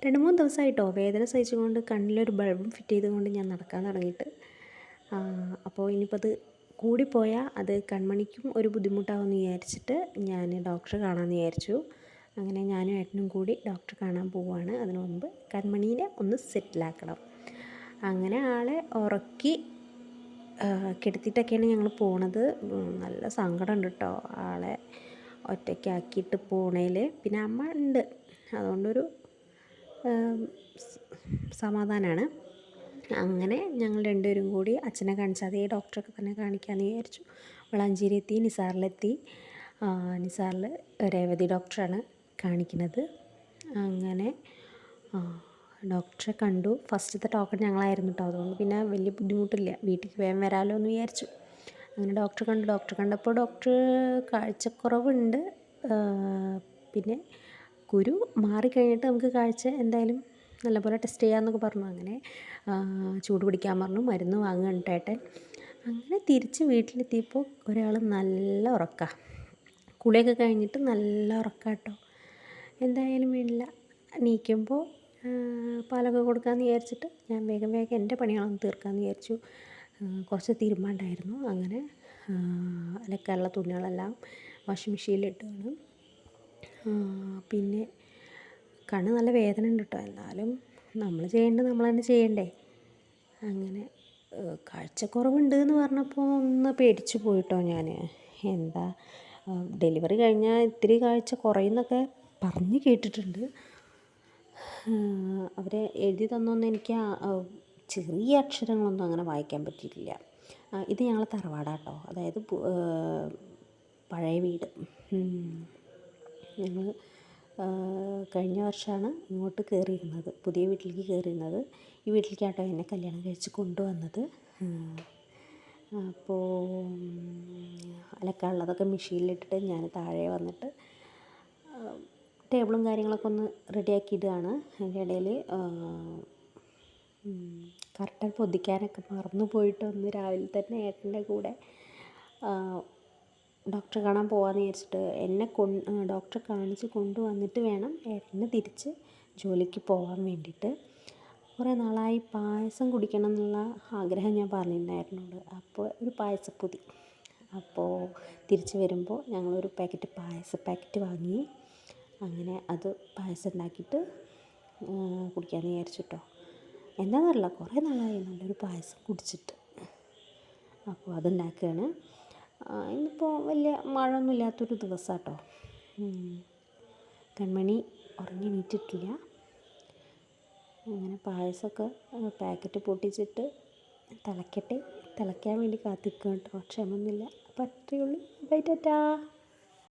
2-3 ദിവസമായിട്ടോ വേദന സഹിച്ചുകൊണ്ട് കണ്ണിലൊരു ബൾബും ഫിറ്റ് ചെയ്തുകൊണ്ട് ഞാൻ നടക്കാൻ തുടങ്ങിയിട്ട്. അപ്പോൾ ഇനിയിപ്പോൾ അത് കൂടിപ്പോയാൽ അത് കൺമണിക്കും ഒരു ബുദ്ധിമുട്ടാവുമെന്ന് വിചാരിച്ചിട്ട് ഞാൻ ഡോക്ടറെ കാണാമെന്ന് വിചാരിച്ചു. അങ്ങനെ ഞാനും ഏട്ടനും കൂടി ഡോക്ടറെ കാണാൻ പോവുകയാണ്. അതിനു മുമ്പ് കൺമണീനെ ഒന്ന് സെറ്റിലാക്കണം. അങ്ങനെ ആളെ ഉറക്കി കിടത്തിയിട്ടൊക്കെയാണ് ഞങ്ങൾ പോണത്. നല്ല സങ്കടമുണ്ട് കേട്ടോ ആളെ ഒറ്റയ്ക്കാക്കിയിട്ട് പോണേൽ. പിന്നെ അമ്മ ഉണ്ട്, അതുകൊണ്ടൊരു സമാധാനമാണ്. അങ്ങനെ ഞങ്ങൾ രണ്ടുപേരും കൂടി അച്ഛനെ കാണിച്ചാൽ അതേ ഡോക്ടറൊക്കെ തന്നെ കാണിക്കാമെന്ന് വിചാരിച്ചു. വളാഞ്ചേരി നിസാറിലെത്തി. നിസാറിൽ രേവതി ഡോക്ടറാണ് കാണിക്കുന്നത്. അങ്ങനെ ഡോക്ടറെ കണ്ടു. ഫസ്റ്റത്തെ ടോക്കൺ ഞങ്ങളായിരുന്നു കേട്ടോ, അതുകൊണ്ട് പിന്നെ വലിയ ബുദ്ധിമുട്ടില്ല, വീട്ടിലേക്ക് വേഗം വരാമല്ലോ എന്ന് വിചാരിച്ചു. അങ്ങനെ ഡോക്ടറെ കണ്ടപ്പോൾ ഡോക്ടർ കാഴ്ചക്കുറവുണ്ട്, പിന്നെ കുരു മാറിക്കഴിഞ്ഞിട്ട് നമുക്ക് കാഴ്ച എന്തായാലും നല്ലപോലെ ടെസ്റ്റ് ചെയ്യാമെന്നൊക്കെ പറഞ്ഞു. അങ്ങനെ ചൂട് പിടിക്കാൻ പറഞ്ഞു, മരുന്ന് വാങ്ങുകയാണ് ഏട്ടൻ. അങ്ങനെ തിരിച്ച് വീട്ടിലെത്തിയപ്പോൾ ഒരാൾ നല്ല ഉറക്കമാണ്. കുളിയൊക്കെ കഴിഞ്ഞിട്ട് നല്ല ഉറക്കം കേട്ടോ. എന്തായാലും വേണ്ടില്ല, എണീക്കുമ്പോൾ പാലൊക്കെ കൊടുക്കാമെന്ന് വിചാരിച്ചിട്ട് ഞാൻ വേഗം എൻ്റെ പണികളൊന്ന് തീർക്കാമെന്ന് വിചാരിച്ചു. കുറച്ച് തീരുമാനമുണ്ടായിരുന്നു. അങ്ങനെ അലക്കാനുള്ള തുണികളെല്ലാം വാഷിംഗ് മെഷീനിലിട്ടാണ്. പിന്നെ കണ്ണ് നല്ല വേദന ഉണ്ട് കേട്ടോ, എന്നാലും നമ്മൾ ചെയ്യേണ്ടത് നമ്മൾ തന്നെ ചെയ്യണ്ടേ. അങ്ങനെ കാഴ്ചക്കുറവുണ്ട് എന്ന് പറഞ്ഞപ്പോൾ ഒന്ന് പേടിച്ചു പോയിട്ടോ ഞാൻ. എന്താ ഡെലിവറി കഴിഞ്ഞാൽ ഇത്തിരി കാഴ്ച കുറയുന്നൊക്കെ പറഞ്ഞ് കേട്ടിട്ടുണ്ട്. അവർ എഴുതി തന്നൊന്നും എനിക്ക് ചെറിയ അക്ഷരങ്ങളൊന്നും അങ്ങനെ വായിക്കാൻ പറ്റിയിട്ടില്ല. ഇത് ഞങ്ങൾ തറവാടാട്ടോ, അതായത് പഴയ വീട്. ഞങ്ങൾ കഴിഞ്ഞ വർഷമാണ് ഇങ്ങോട്ട് കയറിയിരുന്നത്, പുതിയ വീട്ടിലേക്ക് കയറിയിരുന്നത്. ഈ വീട്ടിലേക്കാട്ടോ എന്നെ കല്യാണം കഴിച്ച് കൊണ്ടുവന്നത്. അപ്പോൾ അലക്കാനുള്ളതൊക്കെ മെഷീനിലിട്ടിട്ട് ഞാൻ താഴെ വന്നിട്ട് ടേബിളും കാര്യങ്ങളൊക്കെ ഒന്ന് റെഡിയാക്കിയിടുകയാണ്. അതിൻ്റെ ഇടയിൽ കർട്ടൻ പൊതിക്കാനൊക്കെ മറന്നു പോയിട്ട് ഒന്ന് രാവിലെ തന്നെ ഏട്ടൻ്റെ കൂടെ ഡോക്ടറെ കാണാൻ പോകാമെന്ന് വിചാരിച്ചിട്ട് എന്നെ ഡോക്ടറെ കാണിച്ച് കൊണ്ടുവന്നിട്ട് വേണം ഏട്ടന് തിരിച്ച് ജോലിക്ക് പോകാൻ വേണ്ടിയിട്ട്. കുറേ നാളായി പായസം കുടിക്കണം എന്നുള്ള ആഗ്രഹം ഞാൻ പറഞ്ഞിട്ടുണ്ടായിരുന്നുണ്ട്. അപ്പോൾ ഒരു പായസപ്പൊതി, അപ്പോൾ തിരിച്ച് വരുമ്പോൾ ഞങ്ങളൊരു പായസ പാക്കറ്റ് വാങ്ങി. അങ്ങനെ അത് പായസം ഉണ്ടാക്കിയിട്ട് കുടിക്കാമെന്ന് വിചാരിച്ചു കേട്ടോ. എന്താണെന്നറിയില്ല, കുറേ നാളായി നല്ലൊരു പായസം കുടിച്ചിട്ട്. അപ്പോൾ അതുണ്ടാക്കുകയാണ്. ഇന്നിപ്പോൾ വലിയ മഴയൊന്നും ഇല്ലാത്തൊരു ദിവസം കേട്ടോ. കൺമണി ഉറങ്ങി എണീറ്റിട്ടില്ല. അങ്ങനെ പായസമൊക്കെ പാക്കറ്റ് പൊട്ടിച്ചിട്ട് തിളയ്ക്കാൻ വേണ്ടി കാത്തിരിക്കുക കേട്ടോ. ക്ഷമയൊന്നുമില്ല. അപ്പോൾ അത്രയേ ഉള്ളൂ. ബൈ ടാറ്റാ.